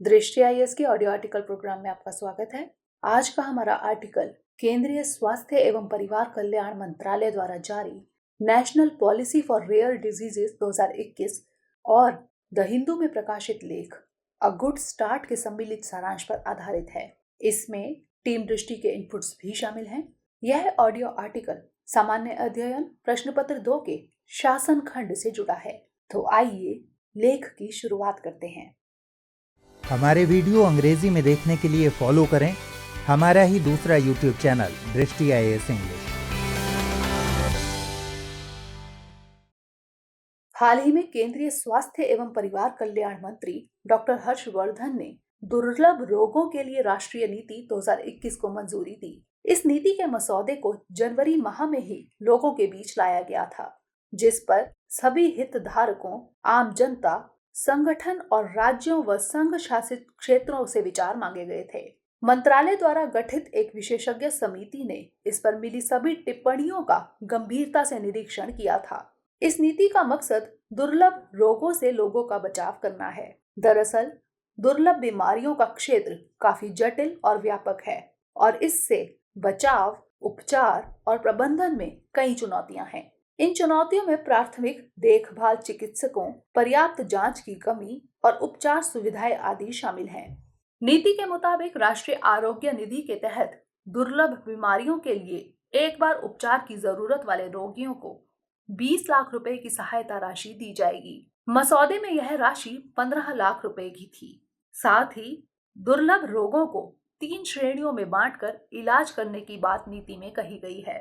दृष्टि आईएएस के audio article programme में आपका स्वागत है। आज का हमारा आर्टिकल केंद्रीय स्वास्थ्य एवं परिवार कल्याण मंत्रालय द्वारा जारी national policy for rare diseases 2021 और द हिंदू में प्रकाशित लेख अ गुड स्टार्ट के सम्मिलित सारांश पर आधारित है। इसमें टीम दृष्टि के इनपुट्स भी शामिल हैं। यह ऑडियो आर्टिकल सामान्य अध्ययन प्रश्न पत्र 2 के शासन खंड से जुड़ा है। तो आइए लेख की शुरुआत करते हैं। हमारे वीडियो अंग्रेजी में देखने के लिए फॉलो करें हमारा ही दूसरा यूट्यूब चैनल दृष्टि आईएएस इंग्लिश। हाल ही में केंद्रीय स्वास्थ्य एवं परिवार कल्याण मंत्री डॉक्टर हर्षवर्धन ने दुर्लभ रोगों के लिए राष्ट्रीय नीति 2021 को मंजूरी दी। इस नीति के मसौदे को जनवरी माह में ही लोगों के बीच लाया गया था, जिस पर सभी हितधारकों, आम जनता, संगठन और राज्यों व संघ शासित क्षेत्रों से विचार मांगे गए थे। मंत्रालय द्वारा गठित एक विशेषज्ञ समिति ने इस पर मिली सभी टिप्पणियों का गंभीरता से निरीक्षण किया था। इस नीति का मकसद दुर्लभ रोगों से लोगों का बचाव करना है। दरअसल दुर्लभ बीमारियों का क्षेत्र काफी जटिल और व्यापक है और इससे बचाव, उपचार और प्रबंधन में कई चुनौतियां हैं। इन चुनौतियों में प्राथमिक देखभाल चिकित्सकों, पर्याप्त जांच की कमी और उपचार सुविधाएं आदि शामिल हैं। नीति के मुताबिक राष्ट्रीय आरोग्य निधि के तहत दुर्लभ बीमारियों के लिए एक बार उपचार की जरूरत वाले रोगियों को 20 लाख रुपए की सहायता राशि दी जाएगी। मसौदे में यह राशि 15 लाख रुपए की थी। साथ ही दुर्लभ रोगों को 3 श्रेणियों में बांटकर इलाज करने की बात नीति में कही गई है।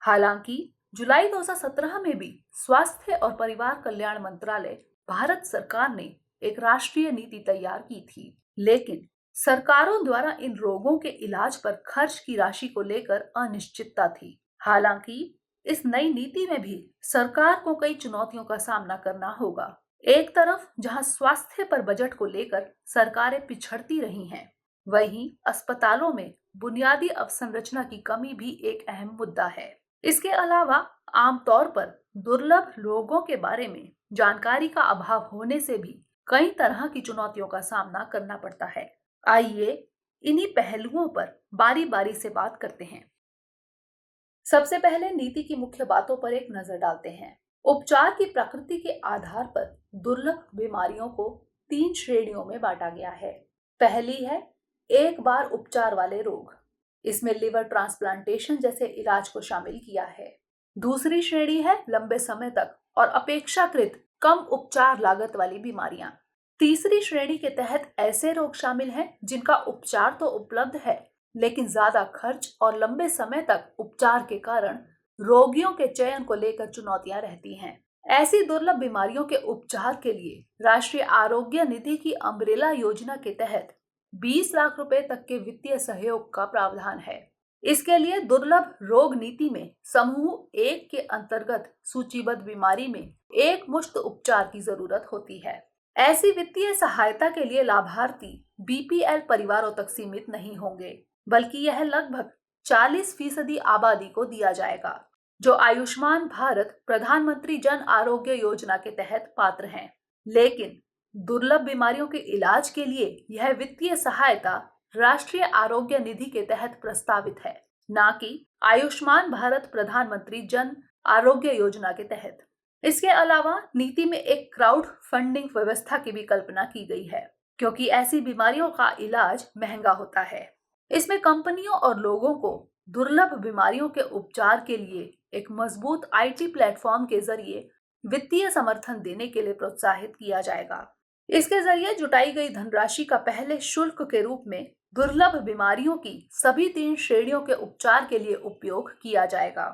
हालांकि जुलाई 2017 में भी स्वास्थ्य और परिवार कल्याण मंत्रालय भारत सरकार ने एक राष्ट्रीय नीति तैयार की थी, लेकिन सरकारों द्वारा इन रोगों के इलाज पर खर्च की राशि को लेकर अनिश्चितता थी। हालांकि इस नई नीति में भी सरकार को कई चुनौतियों का सामना करना होगा। एक तरफ जहां स्वास्थ्य पर बजट को लेकर सरकारें पिछड़ती रही हैं, वहीं अस्पतालों में बुनियादी अवसंरचना की कमी भी एक अहम मुद्दा है। इसके अलावा आमतौर पर दुर्लभ रोगों के बारे में जानकारी का अभाव होने से भी कई तरह की चुनौतियों का सामना करना पड़ता है। आइए इन्हीं पहलुओं पर बारी बारी से बात करते हैं। सबसे पहले नीति की मुख्य बातों पर एक नजर डालते हैं। उपचार की प्रकृति के आधार पर दुर्लभ बीमारियों को 3 श्रेणियों में बांटा गया है। पहली है एक बार उपचार वाले रोग। इसमें लिवर ट्रांसप्लांटेशन जैसे इलाज को शामिल किया है। दूसरी श्रेणी है लंबे समय तक और अपेक्षाकृत कम उपचार लागत वाली बीमारियां। तीसरी श्रेणी के तहत ऐसे रोग शामिल हैं जिनका उपचार तो उपलब्ध है, लेकिन ज्यादा खर्च और लंबे समय तक उपचार के कारण रोगियों के चयन को लेकर चुनौतियां रहती हैं। ऐसी दुर्लभ बीमारियों के उपचार के लिए राष्ट्रीय आरोग्य निधि की अम्ब्रेला योजना के तहत 20 लाख रुपए तक के वित्तीय सहयोग का प्रावधान है। इसके लिए दुर्लभ रोग नीति में समूह 1 के अंतर्गत सूचीबद्ध बीमारी में एक मुश्त उपचार की जरूरत होती है। ऐसी वित्तीय सहायता के लिए लाभार्थी बीपीएल परिवारों तक सीमित नहीं होंगे, बल्कि यह लगभग 40% आबादी को दिया जाएगा, जो आयुष्मान भारत प्रधानमंत्री जन आरोग्य योजना के तहत पात्र हैं। लेकिन दुर्लभ बीमारियों के इलाज के लिए यह वित्तीय सहायता राष्ट्रीय आरोग्य निधि के तहत प्रस्तावित है, न कि आयुष्मान भारत प्रधानमंत्री जन आरोग्य योजना के तहत। इसके अलावा नीति में एक क्राउड फंडिंग व्यवस्था की भी कल्पना की गई है, क्योंकि ऐसी बीमारियों का इलाज महंगा होता है। इसमें कंपनियों और लोगों को दुर्लभ बीमारियों के उपचार के लिए एक मजबूत आईटी प्लेटफॉर्म के जरिए वित्तीय समर्थन देने के लिए प्रोत्साहित किया जाएगा। इसके जरिए जुटाई गई धनराशि का पहले शुल्क के रूप में दुर्लभ बीमारियों की सभी 3 श्रेणियों के उपचार के लिए उपयोग किया जाएगा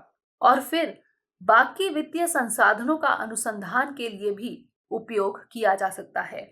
और फिर बाकी वित्तीय संसाधनों का अनुसंधान के लिए भी उपयोग किया जा सकता है।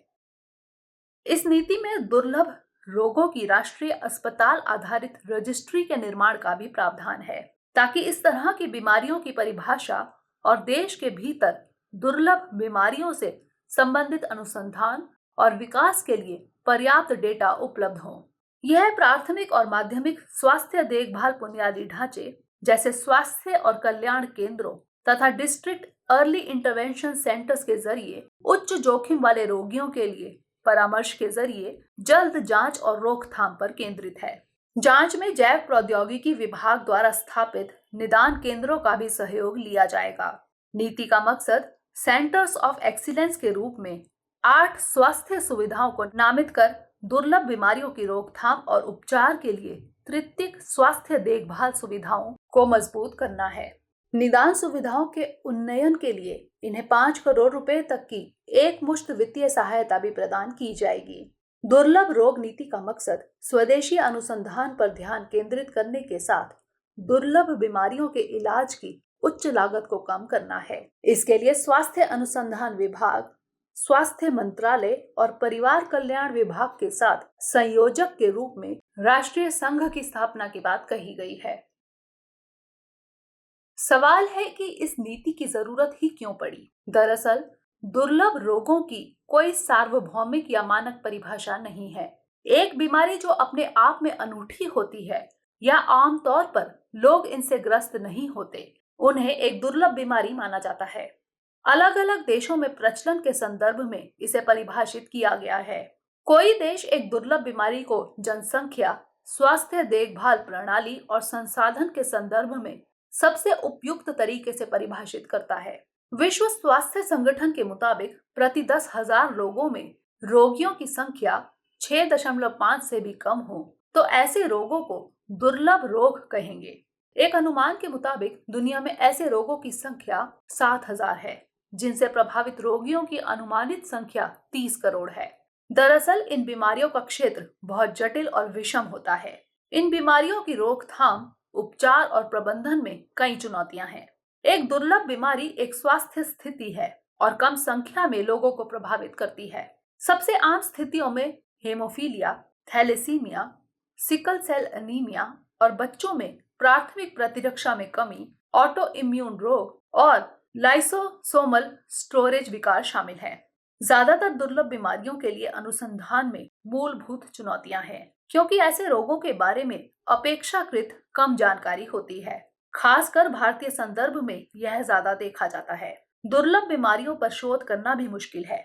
इस नीति में दुर्लभ रोगों की राष्ट्रीय अस्पताल आधारित रजिस्ट्री के निर्माण का भी प्रावधान है, ताकि इस तरह की बीमारियों की परिभाषा और देश के भीतर दुर्लभ बीमारियों से संबंधित अनुसंधान और विकास के लिए पर्याप्त डेटा उपलब्ध हो। यह प्राथमिक और माध्यमिक स्वास्थ्य देखभाल बुनियादी ढांचे जैसे स्वास्थ्य और कल्याण केंद्रों तथा डिस्ट्रिक्ट अर्ली इंटरवेंशन सेंटर्स के जरिए उच्च जोखिम वाले रोगियों के लिए परामर्श के जरिए जल्द जांच और रोकथाम पर केंद्रित है। जांच में जैव प्रौद्योगिकी विभाग द्वारा स्थापित निदान केंद्रों का भी सहयोग लिया जाएगा। नीति का मकसद सेंटर्स ऑफ एक्सीलेंस के रूप में 8 स्वास्थ्य सुविधाओं को नामित कर दुर्लभ बीमारियों की रोकथाम और उपचार के लिए तृतीयक स्वास्थ्य देखभाल सुविधाओं को मजबूत करना है। निदान सुविधाओं के उन्नयन के लिए इन्हें 5 करोड़ रुपए तक की एक मुश्त वित्तीय सहायता भी प्रदान की जाएगी। दुर्लभ रोग नीति का मकसद स्वदेशी अनुसंधान पर ध्यान केंद्रित करने के साथ दुर्लभ बीमारियों के इलाज की उच्च लागत को कम करना है। इसके लिए स्वास्थ्य अनुसंधान विभाग, स्वास्थ्य मंत्रालय और परिवार कल्याण विभाग के साथ संयोजक के रूप में राष्ट्रीय संघ की स्थापना की बात कही गई है। सवाल है कि इस नीति की जरूरत ही क्यों पड़ी? दरअसल दुर्लभ रोगों की कोई सार्वभौमिक या मानक परिभाषा नहीं है। एक बीमारी जो अपने आप में अनूठी होती है या आमतौर पर लोग इनसे ग्रस्त नहीं होते, उन्हें एक दुर्लभ बीमारी माना जाता है। अलग अलग देशों में प्रचलन के संदर्भ में इसे परिभाषित किया गया है। कोई देश एक दुर्लभ बीमारी को जनसंख्या, स्वास्थ्य देखभाल प्रणाली और संसाधन के संदर्भ में सबसे उपयुक्त तरीके से परिभाषित करता है। विश्व स्वास्थ्य संगठन के मुताबिक प्रति 10,000 लोगों में रोगियों की संख्या 6.5 से भी कम हो तो ऐसे रोगों को दुर्लभ रोग कहेंगे। एक अनुमान के मुताबिक दुनिया में ऐसे रोगों की संख्या 7,000 है, जिनसे प्रभावित रोगियों की अनुमानित संख्या 30 करोड़ है। दरअसल इन बीमारियों का क्षेत्र बहुत जटिल और विषम होता है। इन बीमारियों की रोकथाम, उपचार और प्रबंधन में कई चुनौतियां हैं। एक दुर्लभ बीमारी एक स्वास्थ्य स्थिति है और कम संख्या में लोगों को प्रभावित करती है। सबसे आम स्थितियों में haemophilia, thalassaemia, sickle cell anaemia और बच्चों में प्राथमिक प्रतिरक्षा में कमी, ऑटो इम्यून रोग और लाइसोसोमल स्टोरेज विकार शामिल है। ज्यादातर दुर्लभ बीमारियों के लिए अनुसंधान में मूलभूत चुनौतियां हैं, क्योंकि ऐसे रोगों के बारे में अपेक्षाकृत कम जानकारी होती है। खासकर भारतीय संदर्भ में यह ज्यादा देखा जाता है। दुर्लभ बीमारियों पर शोध करना भी मुश्किल है,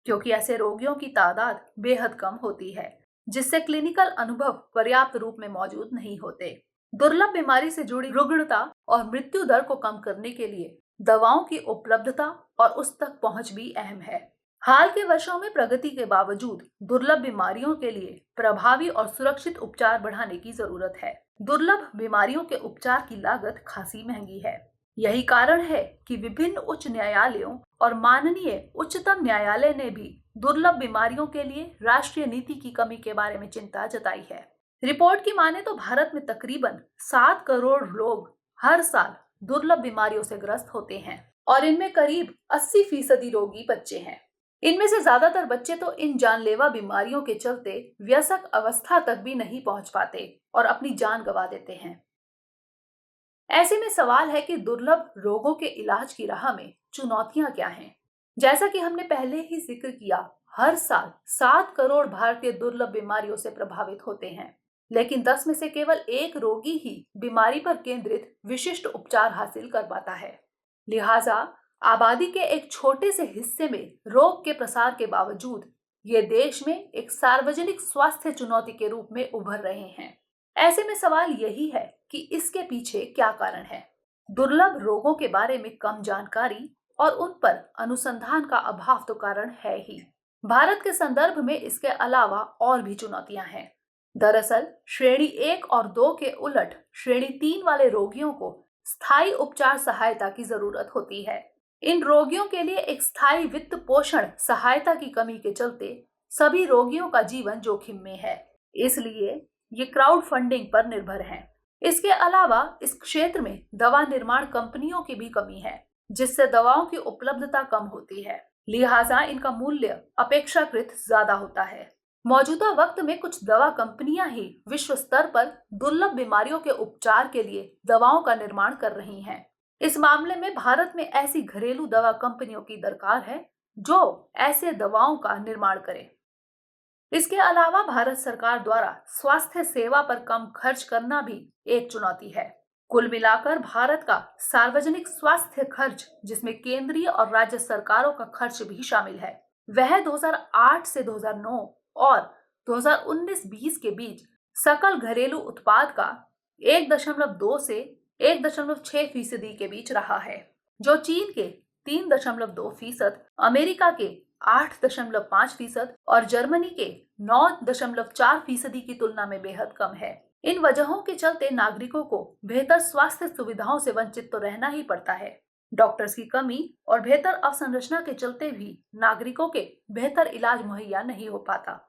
क्योंकि ऐसे रोगियों की तादाद बेहद कम होती है, जिससे क्लिनिकल अनुभव पर्याप्त रूप में मौजूद नहीं होते। दुर्लभ बीमारी से जुड़ी रुग्णता और मृत्यु दर को कम करने के लिए दवाओं की उपलब्धता और उस तक पहुंच भी अहम है। हाल के वर्षों में प्रगति के बावजूद दुर्लभ बीमारियों के लिए प्रभावी और सुरक्षित उपचार बढ़ाने की जरूरत है। दुर्लभ बीमारियों के उपचार की लागत खासी महंगी है। यही कारण है कि विभिन्न उच्च न्यायालयों और माननीय उच्चतम न्यायालय ने भी दुर्लभ बीमारियों के लिए राष्ट्रीय नीति की कमी के बारे में चिंता जताई है। रिपोर्ट की माने तो भारत में तकरीबन 7 करोड़ लोग हर साल दुर्लभ बीमारियों से ग्रस्त होते हैं और इनमें करीब 80% रोगी बच्चे हैं। इनमें से ज्यादातर बच्चे तो इन जानलेवा बीमारियों के चलते वयस्क अवस्था तक भी नहीं पहुंच पाते और अपनी जान गंवा देते हैं। ऐसे में सवाल है कि दुर्लभ रोगों के इलाज की राह में चुनौतियां क्या हैं? जैसा कि हमने पहले ही जिक्र किया, हर साल 7 करोड़ भारतीय दुर्लभ बीमारियों से प्रभावित होते हैं, लेकिन 10 में से केवल 1 रोगी ही बीमारी पर केंद्रित विशिष्ट उपचार हासिल कर पाता है। लिहाजा आबादी के एक छोटे से हिस्से में रोग के प्रसार के बावजूद ये देश में एक सार्वजनिक स्वास्थ्य चुनौती के रूप में उभर रहे हैं। ऐसे में सवाल यही है कि इसके पीछे क्या कारण है? दुर्लभ रोगों के बारे में कम जानकारी और उन पर अनुसंधान का अभाव तो कारण है ही। भारत के संदर्भ में इसके अलावा और भी चुनौतियां हैं। दरअसल श्रेणी 1 और 2 के उलट श्रेणी 3 वाले रोगियों को स्थायी उपचार सहायता की जरूरत होती है। इन रोगियों के लिए एक स्थायी वित्त पोषण सहायता की कमी के चलते सभी रोगियों का जीवन जोखिम में है, इसलिए ये क्राउड फंडिंग पर निर्भर हैं। इसके अलावा इस क्षेत्र में दवा निर्माण कंपनियों की भी कमी है, जिससे दवाओं की उपलब्धता कम होती है, लिहाजा इनका मूल्य अपेक्षाकृत ज्यादा होता है। मौजूदा वक्त में कुछ दवा कंपनियां ही विश्व स्तर पर दुर्लभ बीमारियों के उपचार के लिए दवाओं का निर्माण कर रही हैं। इस मामले में भारत में ऐसी घरेलू दवा कंपनियों की दरकार है जो ऐसे दवाओं का निर्माण करे। इसके अलावा भारत सरकार द्वारा स्वास्थ्य सेवा पर कम खर्च करना भी एक चुनौती है। कुल मिलाकर भारत का सार्वजनिक स्वास्थ्य खर्च, जिसमें केंद्रीय और राज्य सरकारों का खर्च भी शामिल है, वह 2008 से 2009 और 2019-20 के बीच सकल घरेलू उत्पाद का 1.2 से 1.6% के बीच रहा है, जो चीन के 3.2%, अमेरिका के 8.5% और जर्मनी के 9.4% की तुलना में बेहद कम है। इन वजहों के चलते नागरिकों को बेहतर स्वास्थ्य सुविधाओं से वंचित तो रहना ही पड़ता है। डॉक्टर्स की कमी और बेहतर अवसंरचना के चलते भी नागरिकों के बेहतर इलाज मुहैया नहीं हो पाता।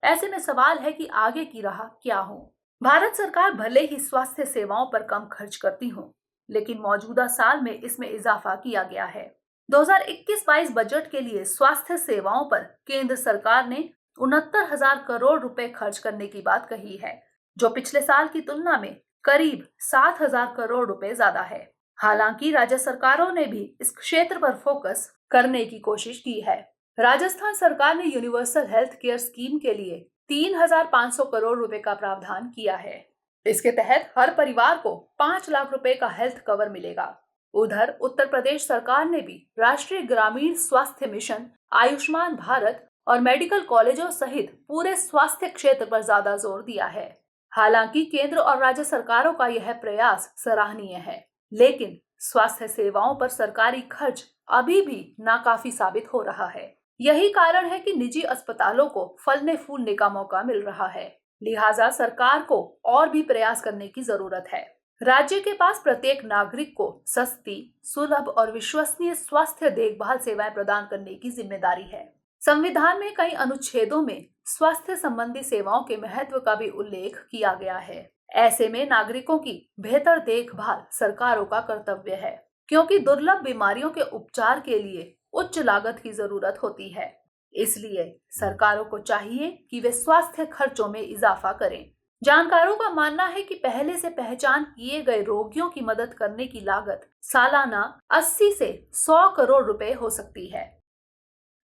ऐसे में सवाल है कि आगे की राह क्या हो। भारत सरकार भले ही स्वास्थ्य सेवाओं पर कम खर्च करती हो, लेकिन मौजूदा साल में इसमें इजाफा किया गया है। 2021-22 बजट के लिए स्वास्थ्य सेवाओं पर केंद्र सरकार ने 69,000 करोड़ रुपए खर्च करने की बात कही है, जो पिछले साल की तुलना में करीब 7,000 करोड़ रुपए ज्यादा है। हालांकि राज्य सरकारों ने भी इस क्षेत्र पर फोकस करने की कोशिश की है। राजस्थान सरकार ने यूनिवर्सल हेल्थ केयर स्कीम के लिए 3,500 करोड़ रुपए का प्रावधान किया है। इसके तहत हर परिवार को 5 लाख रुपए का हेल्थ कवर मिलेगा। उधर उत्तर प्रदेश सरकार ने भी राष्ट्रीय ग्रामीण स्वास्थ्य मिशन, आयुष्मान भारत और मेडिकल कॉलेजों सहित पूरे स्वास्थ्य क्षेत्र पर ज्यादा जोर दिया है। हालांकि केंद्र और राज्य सरकारों का यह प्रयास सराहनीय है, लेकिन स्वास्थ्य सेवाओं पर सरकारी खर्च अभी भी नाकाफी साबित हो रहा है। यही कारण है कि निजी अस्पतालों को फलने फूलने का मौका मिल रहा है। लिहाजा सरकार को और भी प्रयास करने की जरूरत है। राज्य के पास प्रत्येक नागरिक को सस्ती, सुलभ और विश्वसनीय स्वास्थ्य देखभाल सेवाएं प्रदान करने की जिम्मेदारी है। संविधान में कई अनुच्छेदों में स्वास्थ्य संबंधी सेवाओं के महत्व का भी उल्लेख किया गया है। ऐसे में नागरिकों की बेहतर देखभाल सरकारों का कर्तव्य है, क्योंकि दुर्लभ बीमारियों के उपचार के लिए उच्च लागत की जरूरत होती है। इसलिए सरकारों को चाहिए कि वे स्वास्थ्य खर्चों में इजाफा करें। जानकारों का मानना है कि पहले से पहचान किए गए रोगियों की मदद करने की लागत सालाना 80 से 100 करोड़ रुपए हो सकती है।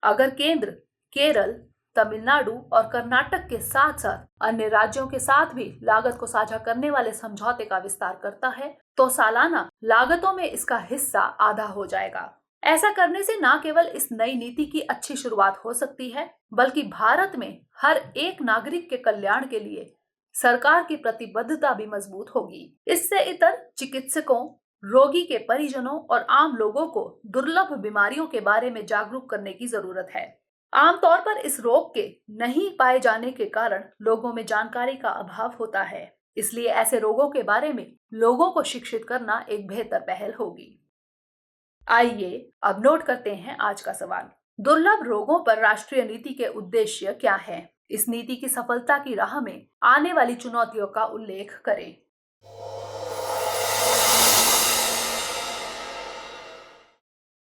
अगर केंद्र केरल, तमिलनाडु और कर्नाटक के साथ साथ अन्य राज्यों के साथ भी लागत को साझा करने वाले समझौते का विस्तार करता है, तो सालाना लागतों में इसका हिस्सा आधा हो जाएगा। ऐसा करने से न केवल इस नई नीति की अच्छी शुरुआत हो सकती है, बल्कि भारत में हर एक नागरिक के कल्याण के लिए सरकार की प्रतिबद्धता भी मजबूत होगी। इससे इतर चिकित्सकों, रोगी के परिजनों और आम लोगों को दुर्लभ बीमारियों के बारे में जागरूक करने की जरूरत है। आमतौर पर इस रोग के नहीं पाए जाने के कारण लोगों में जानकारी का अभाव होता है। इसलिए ऐसे रोगों के बारे में लोगों को शिक्षित करना एक बेहतर पहल होगी। आइए अब नोट करते हैं आज का सवाल। दुर्लभ रोगों पर राष्ट्रीय नीति के उद्देश्य क्या है? इस नीति की सफलता की राह में आने वाली चुनौतियों का उल्लेख करें।